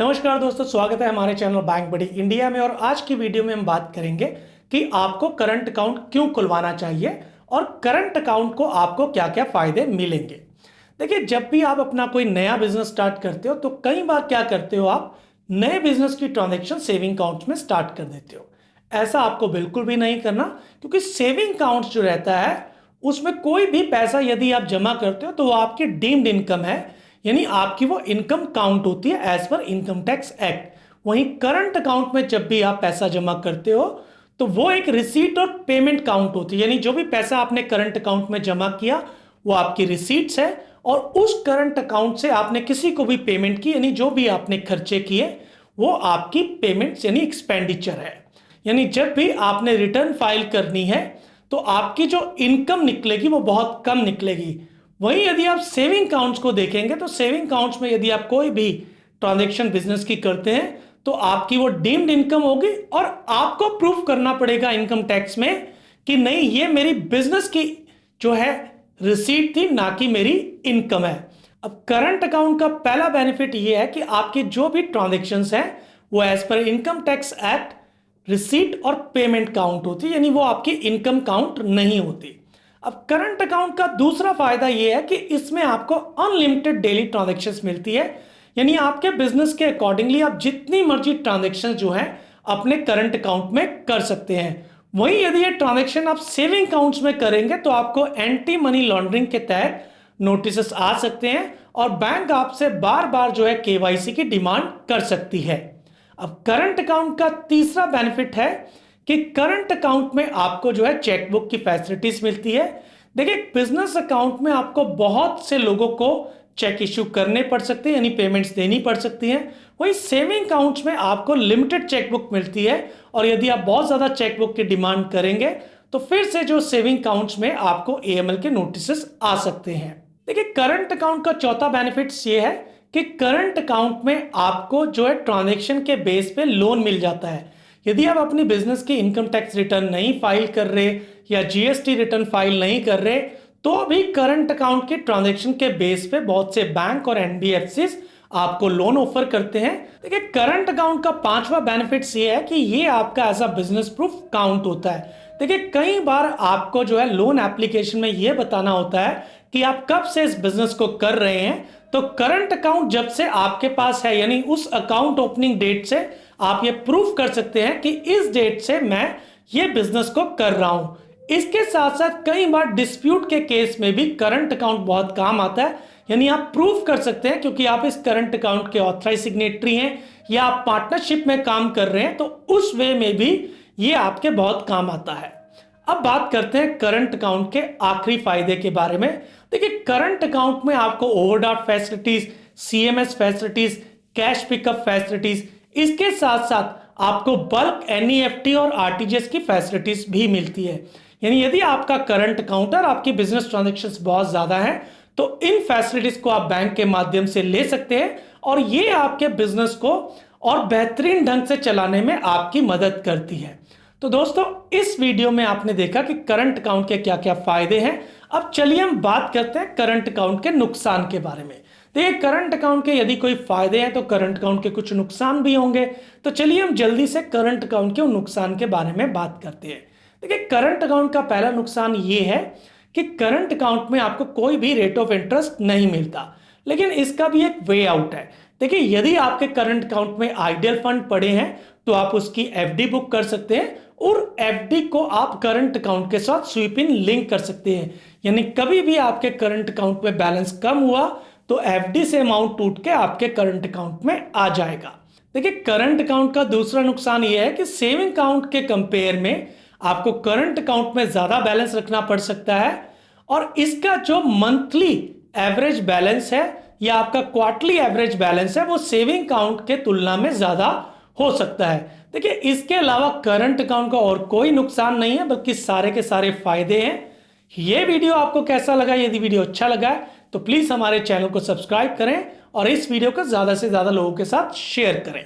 नमस्कार दोस्तों, स्वागत है हमारे चैनल बैंक बड़ी इंडिया में। और आज की वीडियो में हम बात करेंगे कि आपको करंट अकाउंट क्यों खुलवाना चाहिए और करंट अकाउंट को आपको क्या क्या फायदे मिलेंगे। देखिए, जब भी आप अपना कोई नया बिजनेस स्टार्ट करते हो तो कई बार क्या करते हो, आप नए बिजनेस की ट्रांजैक्शन सेविंग अकाउंट में स्टार्ट कर देते हो। ऐसा आपको बिल्कुल भी नहीं करना, क्योंकि सेविंग अकाउंट जो रहता है उसमें कोई भी पैसा यदि आप जमा करते हो तो वो आपकी डीम्ड इनकम है, यानी आपकी वो इनकम काउंट होती है as per income tax act. वहीं करंट अकाउंट में जब भी आप पैसा जमा करते हो तो वो एक रिसीट और पेमेंट काउंट होती है, यानी जो भी पैसा आपने करंट अकाउंट में जमा किया वो आपकी रिसीट्स है, और उस करंट अकाउंट से आपने किसी को भी पेमेंट की, यानी जो भी आपने खर्चे किए वो आपकी पेमेंट्स यानी एक्सपेंडिचर है। यानी जब भी आपने रिटर्न फाइल करनी है तो आपकी जो इनकम निकलेगी वो बहुत कम निकलेगी। वहीं यदि आप सेविंग अकाउंट्स को देखेंगे तो सेविंग अकाउंट्स में यदि आप कोई भी ट्रांजैक्शन बिजनेस की करते हैं तो आपकी वो डीम्ड इनकम होगी, और आपको प्रूफ करना पड़ेगा इनकम टैक्स में कि नहीं, ये मेरी बिजनेस की जो है रिसीट थी, ना कि मेरी इनकम है। अब करंट अकाउंट का पहला बेनिफिट ये है कि आपकी जो भी ट्रांजैक्शंस हैं वो as per income tax act receipt और पेमेंट काउंट होती है, यानी वो आपकी इनकम काउंट नहीं होती। अब करंट अकाउंट का दूसरा फायदा यह है कि इसमें आपको अनलिमिटेड डेली ट्रांजैक्शंस मिलती है, यानी आपके बिजनेस के अकॉर्डिंगली आप जितनी मर्जी ट्रांजैक्शंस जो है अपने करंट अकाउंट में कर सकते हैं। वहीं यदि ये ट्रांजैक्शन आप सेविंग अकाउंट्स में करेंगे तो आपको एंटी मनी लॉन्ड्रिंग के तहत नोटिस आ सकते हैं और बैंक आपसे बार बार जो है केवाईसी की डिमांड कर सकती है। अब करंट अकाउंट का तीसरा बेनिफिट है कि करंट अकाउंट में आपको जो है चेकबुक की फैसिलिटीज मिलती है। देखिए, बिजनेस अकाउंट में आपको बहुत से लोगों को चेक इश्यू करने पड़ सकते हैं, यानी पेमेंट्स देनी पड़ सकती हैं। वही सेविंग अकाउंट्स में आपको लिमिटेड चेकबुक मिलती है, और यदि आप बहुत ज्यादा चेकबुक की डिमांड करेंगे तो फिर से जो सेविंग अकाउंट्स में आपको एएमएल के नोटिस आ सकते हैं। देखिए, करंट अकाउंट का चौथा बेनिफिट ये है कि करंट अकाउंट में आपको जो है ट्रांजेक्शन के बेस पे लोन मिल जाता है। यदि आप अपनी बिजनेस की इनकम टैक्स रिटर्न नहीं फाइल कर रहे या जीएसटी रिटर्न फाइल नहीं कर रहे तो भी करंट अकाउंट के ट्रांजैक्शन के बेस पे बहुत से बैंक और एनबीएफसीज आपको लोन ऑफर करते हैं। देखिए, करंट अकाउंट का पांचवा बेनिफिट ये है कि ये आपका as a business proof count होता है। देखिए, कई बार आपको जो है लोन एप्लीकेशन में ये बताना होता है कि आप कब से इस बिजनेस को कर रहे हैं, तो करंट अकाउंट जब से आपके पास है, यानी उस अकाउंट ओपनिंग डेट से आप ये प्रूफ कर सकते हैं कि इस डेट से मैं ये बिजनेस को कर रहा हूं। इसके साथ साथ कई बार डिस्प्यूट के केस में भी करंट अकाउंट बहुत काम आता है, यानी आप प्रूफ कर सकते हैं क्योंकि आप इस करंट अकाउंट के ऑथराइज सिग्नेटरी हैं या आप पार्टनरशिप में काम कर रहे हैं, तो उस वे में भी ये आपके बहुत काम आता है। अब बात करते हैं करंट अकाउंट के आखिरी फायदे के बारे में। देखिए, करंट अकाउंट में आपको overdraft facilities, CMS facilities, cash pickup facilities, इसके साथ साथ आपको बल्क एनईएफटी और आरटीजीएस की फैसिलिटीज भी मिलती है। यानी यदि आपका करंट अकाउंट और आपकी बिजनेस ट्रांजैक्शंस बहुत ज्यादा है तो इन फैसिलिटीज को आप बैंक के माध्यम से ले सकते हैं, और ये आपके बिजनेस को और बेहतरीन ढंग से चलाने में आपकी मदद करती है। तो दोस्तों, इस वीडियो में आपने देखा कि करंट अकाउंट के क्या क्या फायदे हैं। अब चलिए हम बात करते हैं करंट अकाउंट के नुकसान के बारे में। देखिए, करंट अकाउंट के यदि कोई फायदे हैं तो करंट अकाउंट के कुछ नुकसान भी होंगे। तो चलिए हम जल्दी से करंट अकाउंट के नुकसान के बारे में बात करते हैं। देखिए, करंट अकाउंट का पहला नुकसान ये है कि करंट अकाउंट में आपको कोई भी रेट ऑफ इंटरेस्ट नहीं मिलता, लेकिन इसका भी एक वे आउट है। देखिए, यदि आपके करंट अकाउंट में आइडियल फंड पड़े हैं तो आप उसकी एफडी बुक कर सकते हैं, और एफडी को आप करंट अकाउंट के साथ स्वीप इन लिंक कर सकते हैं। यानी कभी भी आपके करंट अकाउंट में बैलेंस कम हुआ तो एफडी से अमाउंट टूट के आपके करंट अकाउंट में आ जाएगा। देखिए, करंट अकाउंट का दूसरा नुकसान यह है कि सेविंग अकाउंट के कंपेयर में आपको करंट अकाउंट में ज्यादा बैलेंस रखना पड़ सकता है, और इसका जो मंथली एवरेज बैलेंस है या आपका क्वार्टरली एवरेज बैलेंस है वो सेविंग अकाउंट के तुलना में ज्यादा हो सकता है। देखिए, इसके अलावा करंट अकाउंट का और कोई नुकसान नहीं है, बल्कि सारे के सारे फायदे हैं। ये वीडियो आपको कैसा लगा? यदि वीडियो अच्छा लगा है तो प्लीज हमारे चैनल को सब्सक्राइब करें और इस वीडियो को ज्यादा से ज्यादा लोगों के साथ शेयर करें।